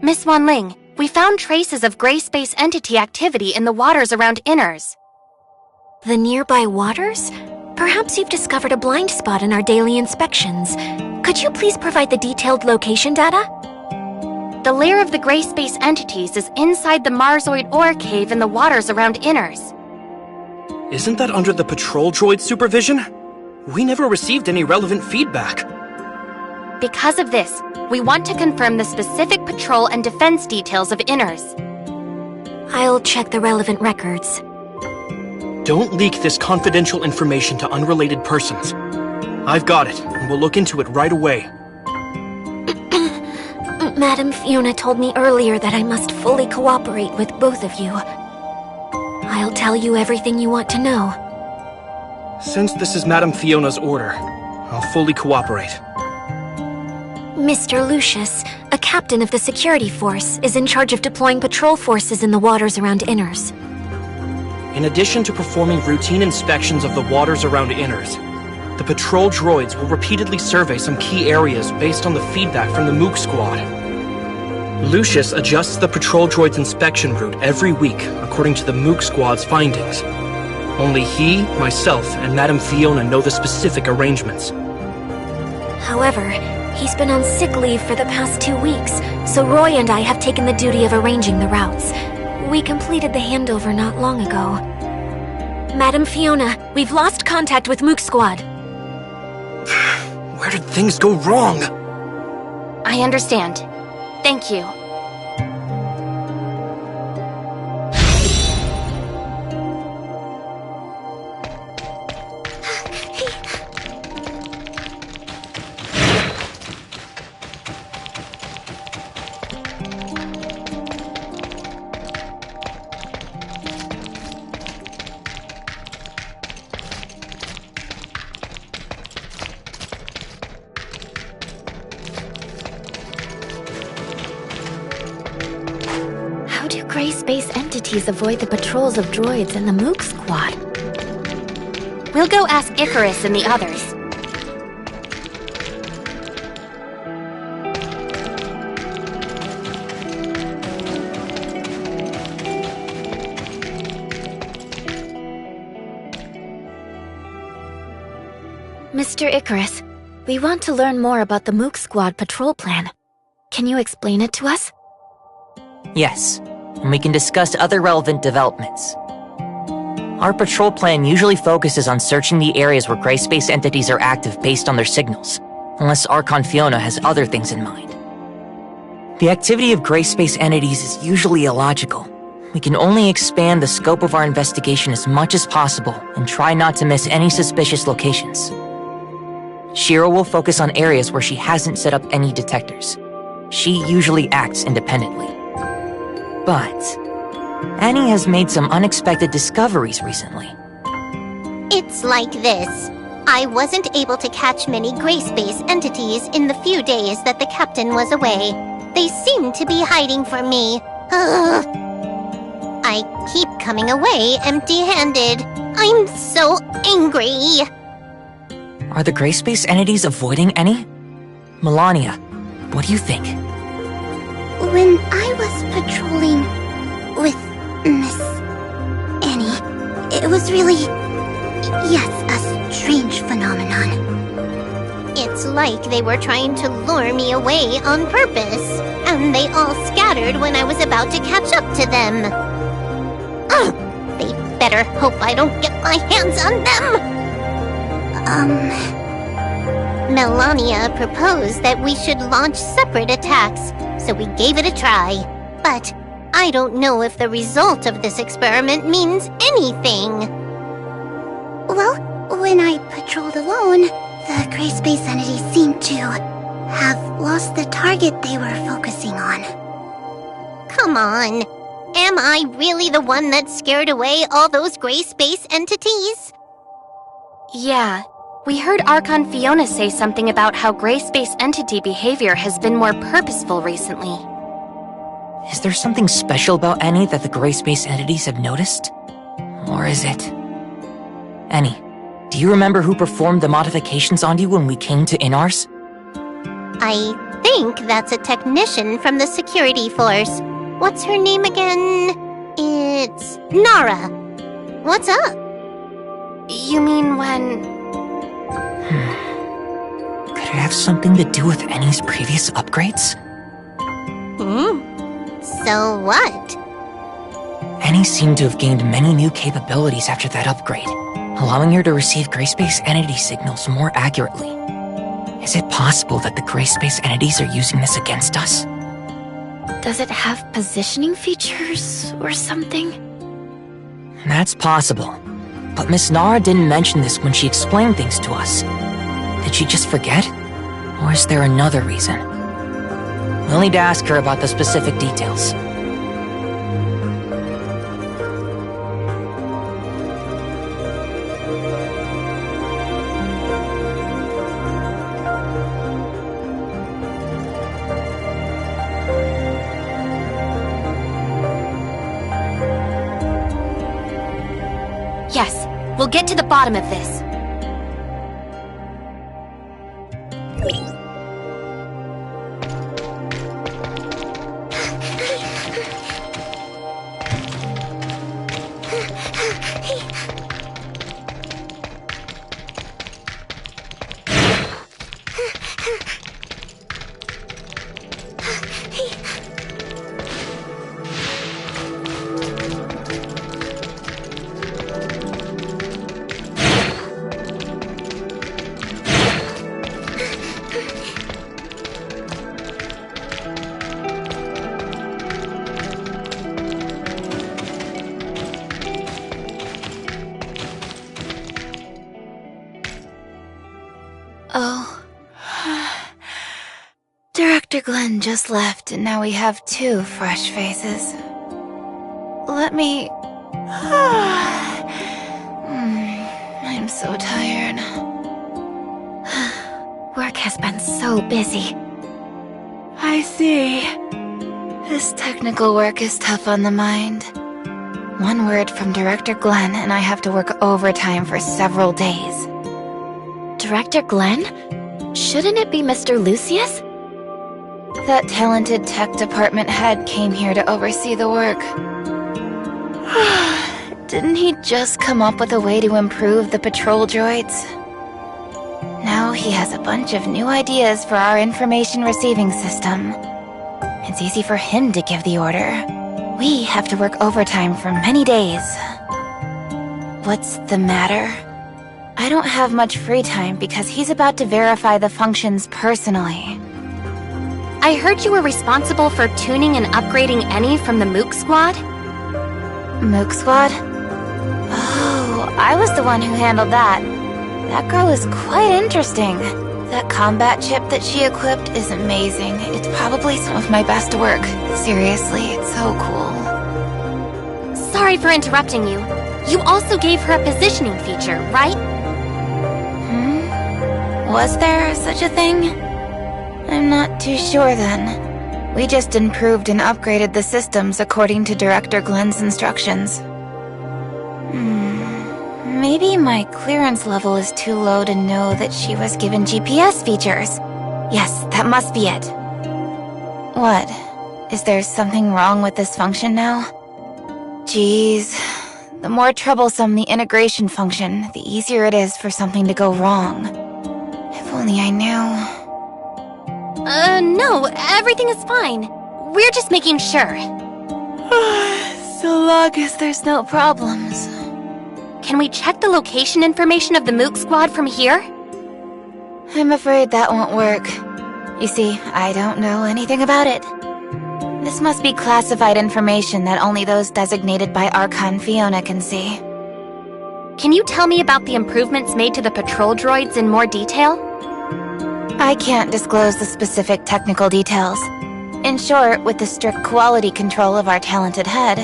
Miss Wanling, we found traces of gray space entity activity in the waters around Inners. The nearby waters? Perhaps you've discovered a blind spot in our daily inspections. Could you please provide the detailed location data? The lair of the gray space entities is inside the Marsoid ore cave in the waters around Inners. Isn't that under the patrol droid's supervision? We never received any relevant feedback. Because of this, we want to confirm the specific patrol and defense details of Inners. I'll check the relevant records. Don't leak this confidential information to unrelated persons. I've got it, and we'll look into it right away. Madam Fiona told me earlier that I must fully cooperate with both of you. I'll tell you everything you want to know. Since this is Madam Fiona's order, I'll fully cooperate. Mr. Lucius, a captain of the security force, is in charge of deploying patrol forces in the waters around Inners. In addition to performing routine inspections of the waters around Inners, the patrol droids will repeatedly survey some key areas based on the feedback from the Mook Squad. Lucius adjusts the patrol droid's inspection route every week according to the Mook Squad's findings. Only he, myself, and Madam Fiona know the specific arrangements. However, he's been on sick leave for the past 2 weeks, so Roy and I have taken the duty of arranging the routes. We completed the handover not long ago. Madam Fiona, we've lost contact with Mook Squad. Where did things go wrong? I understand. Thank you. Gray space entities avoid the patrols of droids and the Mook Squad. We'll go ask Icarus and the others. Mr. Icarus, we want to learn more about the Mook Squad patrol plan. Can you explain it to us? Yes, and we can discuss other relevant developments. Our patrol plan usually focuses on searching the areas where gray space entities are active based on their signals, unless Archon Fiona has other things in mind. The activity of gray space entities is usually illogical. We can only expand the scope of our investigation as much as possible and try not to miss any suspicious locations. Shiro will focus on areas where she hasn't set up any detectors. She usually acts independently. But Annie has made some unexpected discoveries recently. It's like this. I wasn't able to catch many gray space entities in the few days that the captain was away. They seem to be hiding from me. Ugh. I keep coming away empty-handed. I'm so angry. Are the gray space entities avoiding Annie? Melania, what do you think? When I was patrolling with Miss Annie, it was really, yes, a strange phenomenon. It's like they were trying to lure me away on purpose, and they all scattered when I was about to catch up to them. Oh, they better hope I don't get my hands on them! Melania proposed that we should launch separate attacks, so we gave it a try. But I don't know if the result of this experiment means anything. Well, when I patrolled alone, the gray space entities seemed to have lost the target they were focusing on. Come on. Am I really the one that scared away all those gray space entities? Yeah. We heard Archon Fiona say something about how gray space entity behavior has been more purposeful recently. Is there something special about Annie that the gray space entities have noticed? Or is it... Annie, do you remember who performed the modifications on you when we came to Inars? I think that's a technician from the security force. What's her name again? It's Nara. What's up? You mean when... Could it have something to do with Annie's previous upgrades? So what? Annie seemed to have gained many new capabilities after that upgrade, allowing her to receive gray space entity signals more accurately. Is it possible that the gray space entities are using this against us? Does it have positioning features or something? That's possible. But Miss Nara didn't mention this when she explained things to us. Did she just forget? Or is there another reason? We'll need to ask her about the specific details. Yes, we'll get to the bottom of this. Oh. Director Glenn just left, and now we have 2 fresh faces. Let me... I'm so tired. Work has been so busy. I see. This technical work is tough on the mind. One word from Director Glenn, and I have to work overtime for several days. Director Glenn? Shouldn't it be Mr. Lucius? That talented tech department head came here to oversee the work. Didn't he just come up with a way to improve the patrol droids? Now he has a bunch of new ideas for our information receiving system. It's easy for him to give the order. We have to work overtime for many days. What's the matter? I don't have much free time because he's about to verify the functions personally. I heard you were responsible for tuning and upgrading Annie from the Mook Squad? Mook Squad? Oh, I was the one who handled that. That girl is quite interesting. That combat chip that she equipped is amazing. It's probably some of my best work. Seriously, it's so cool. Sorry for interrupting you. You also gave her a positioning feature, right? Was there such a thing? I'm not too sure then. We just improved and upgraded the systems according to Director Glenn's instructions. Maybe my clearance level is too low to know that she was given GPS features. Yes, that must be it. What? Is there something wrong with this function now? Jeez. The more troublesome the integration function, the easier it is for something to go wrong. If only I knew. No, everything is fine. We're just making sure. So long as there's no problems. Can we check the location information of the Mook Squad from here? I'm afraid that won't work. You see, I don't know anything about it. This must be classified information that only those designated by Archon Fiona can see. Can you tell me about the improvements made to the patrol droids in more detail? I can't disclose the specific technical details. In short, with the strict quality control of our talented head,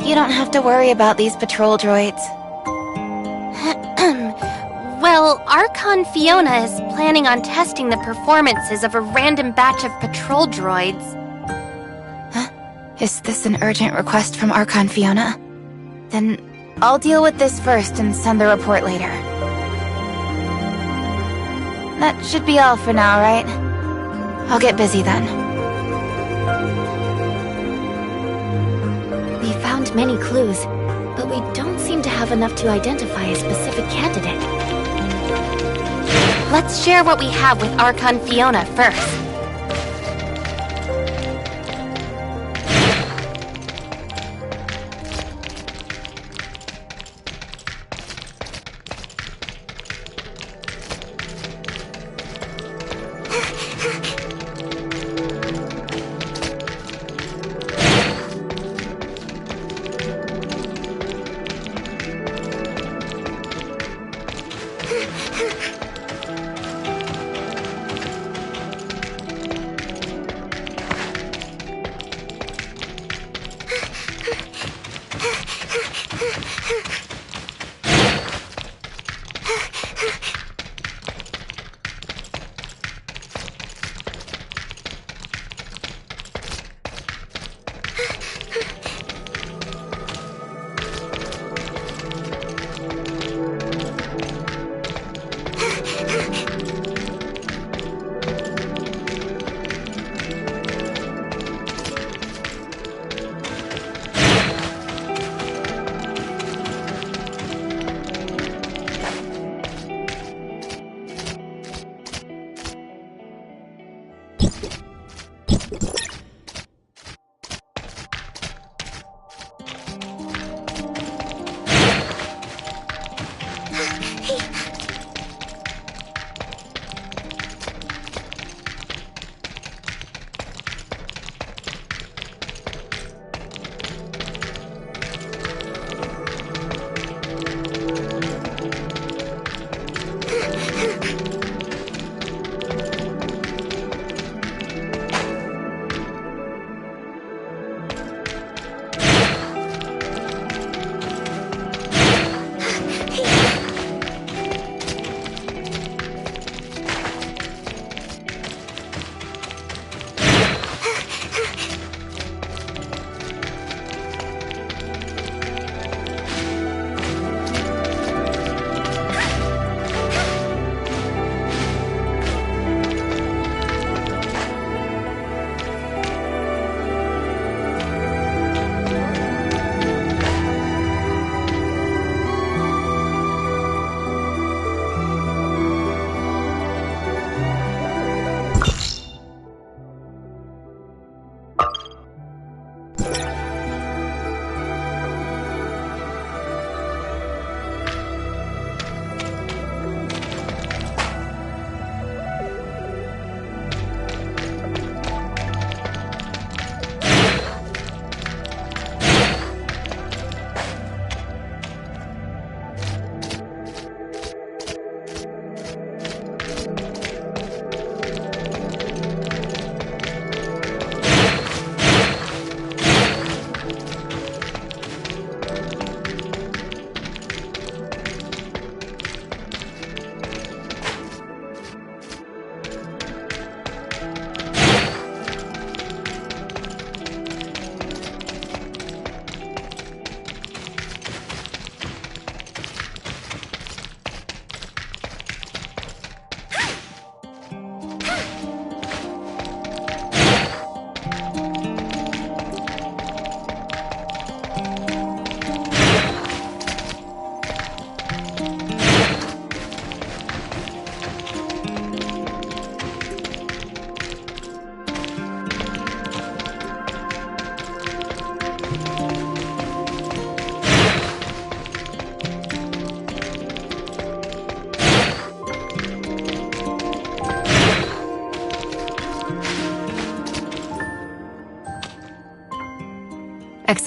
you don't have to worry about these patrol droids. Well, Archon Fiona is planning on testing the performances of a random batch of patrol droids. Huh? Is this an urgent request from Archon Fiona? Then I'll deal with this first and send the report later. That should be all for now, right? I'll get busy then. We found many clues, but we don't seem to have enough to identify a specific candidate. Let's share what we have with Archon Fiona first.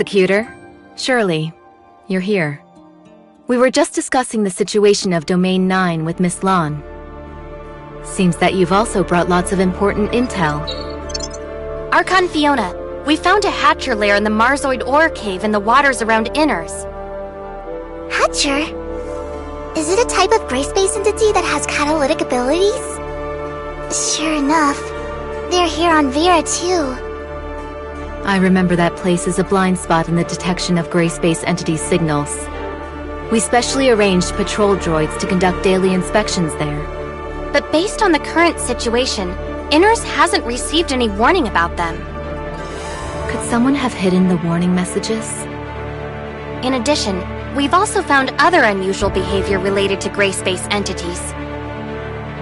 Executor, Shirley, you're here. We were just discussing the situation of Domain 9 with Miss Lon. Seems that you've also brought lots of important intel. Archon Fiona, we found a Hatcher lair in the Marzoid ore cave in the waters around Inners. Hatcher? Is it a type of gray space entity that has catalytic abilities? Sure enough, they're here on Vera too. I remember that place as a blind spot in the detection of gray space entity signals. We specially arranged patrol droids to conduct daily inspections there. But based on the current situation, Inners hasn't received any warning about them. Could someone have hidden the warning messages? In addition, we've also found other unusual behavior related to gray space entities.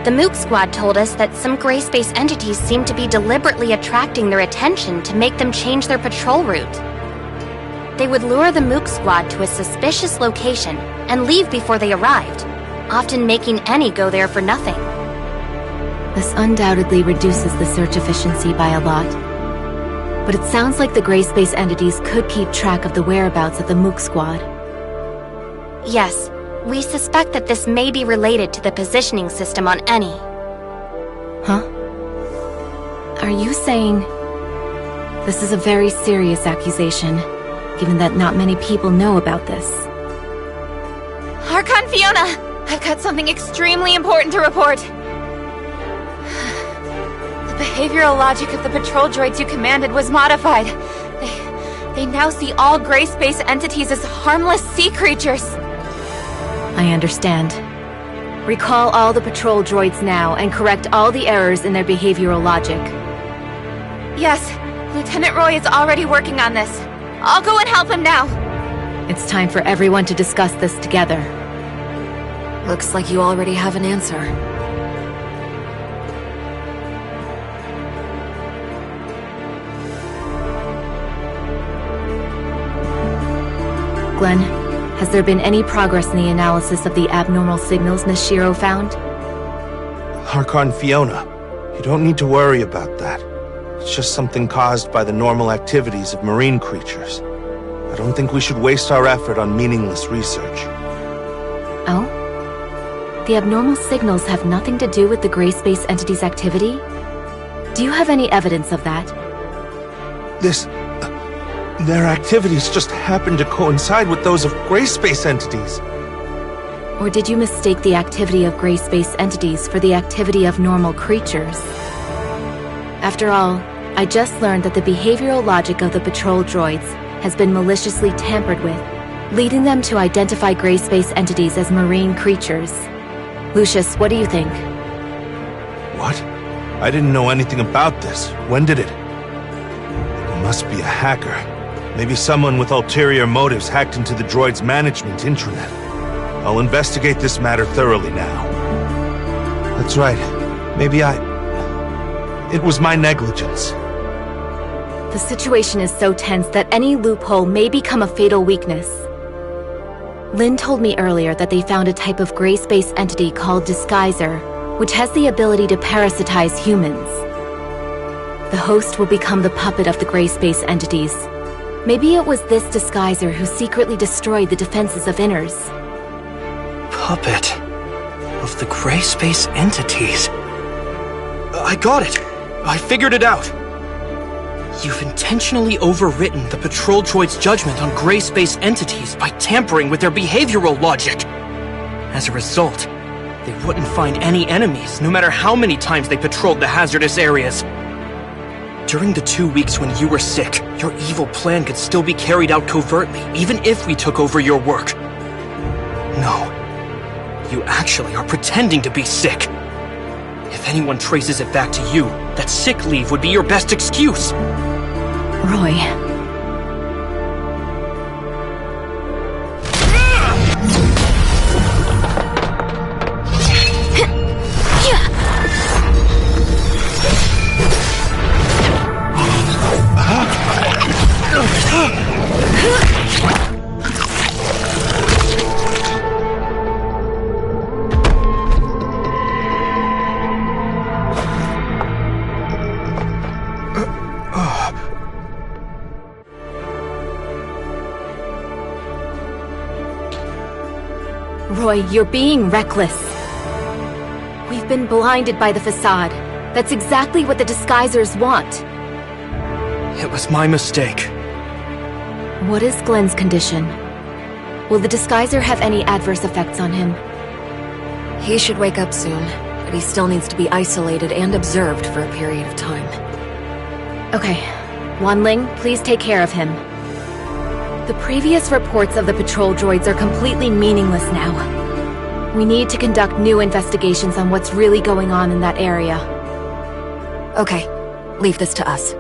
The Mook Squad told us that some gray space entities seem to be deliberately attracting their attention to make them change their patrol route. They would lure the Mook Squad to a suspicious location and leave before they arrived, often making any go there for nothing. This undoubtedly reduces the search efficiency by a lot. But it sounds like the gray space entities could keep track of the whereabouts of the Mook Squad. Yes, we suspect that this may be related to the positioning system on Any. Huh? Are you saying... This is a very serious accusation, given that not many people know about this. Archon Fiona! I've got something extremely important to report. The behavioral logic of the patrol droids you commanded was modified. They now see all gray space entities as harmless sea creatures. I understand. Recall all the patrol droids now and correct all the errors in their behavioral logic. Yes, Lieutenant Roy is already working on this. I'll go and help him now. It's time for everyone to discuss this together. Looks like you already have an answer. Glenn, has there been any progress in the analysis of the abnormal signals Nishiro found? Archon Fiona, you don't need to worry about that. It's just something caused by the normal activities of marine creatures. I don't think we should waste our effort on meaningless research. Oh? The abnormal signals have nothing to do with the gray space entity's activity? Do you have any evidence of that? Their activities just happen to coincide with those of gray space entities. Or did you mistake the activity of gray space entities for the activity of normal creatures? After all, I just learned that the behavioral logic of the patrol droids has been maliciously tampered with, leading them to identify gray space entities as marine creatures. Lucius, what do you think? What? I didn't know anything about this. When did it? It must be a hacker. Maybe someone with ulterior motives hacked into the droid's management intranet. I'll investigate this matter thoroughly now. That's right. It was my negligence. The situation is so tense that any loophole may become a fatal weakness. Lynn told me earlier that they found a type of gray space entity called Disguiser, which has the ability to parasitize humans. The host will become the puppet of the gray space entities. Maybe it was this Disguiser who secretly destroyed the defenses of Inners. Puppet of the gray space entities. I got it! I figured it out! You've intentionally overwritten the patrol droid's judgment on gray space entities by tampering with their behavioral logic. As a result, they wouldn't find any enemies, no matter how many times they patrolled the hazardous areas. During the 2 weeks when you were sick, your evil plan could still be carried out covertly, even if we took over your work. No. You actually are pretending to be sick. If anyone traces it back to you, that sick leave would be your best excuse. Roy. Roy, you're being reckless. We've been blinded by the facade. That's exactly what the Disguisers want. It was my mistake. What is Glenn's condition? Will the Disguiser have any adverse effects on him? He should wake up soon, but he still needs to be isolated and observed for a period of time. Okay. Wanling, please take care of him. The previous reports of the patrol droids are completely meaningless now. We need to conduct new investigations on what's really going on in that area. Okay, leave this to us.